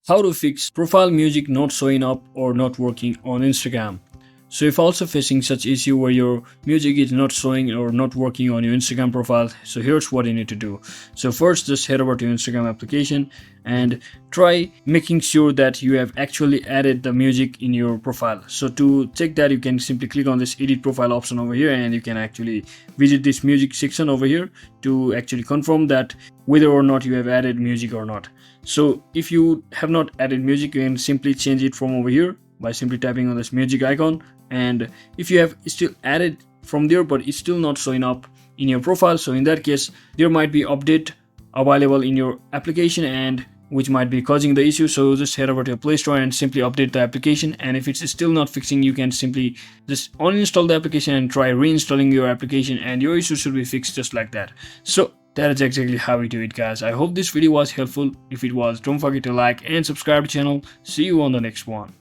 How to fix profile music not showing up or not working on Instagram. So if also facing such issue where your music is not showing or not working on your Instagram profile, so here's what you need to do. So first, just head over to Instagram application and try making sure that you have actually added the music in your profile. So to check that, you can simply click on this edit profile option over here, and you can actually visit this music section over here to actually confirm that whether or not you have added music or not. So if you have not added music, you can simply change it from over here by simply tapping on this music icon. And if you have still added from there but it's still not showing up in your profile, so in that case there might be update available in your application and which might be causing the issue. So just head over to your Play Store and simply update the application, and if it's still not fixing, you can simply just uninstall the application and try reinstalling your application, and your issue should be fixed just like that. So that is exactly how we do it, guys. I hope this video was helpful. If it was, don't forget to like and subscribe to the channel. See you on the next one.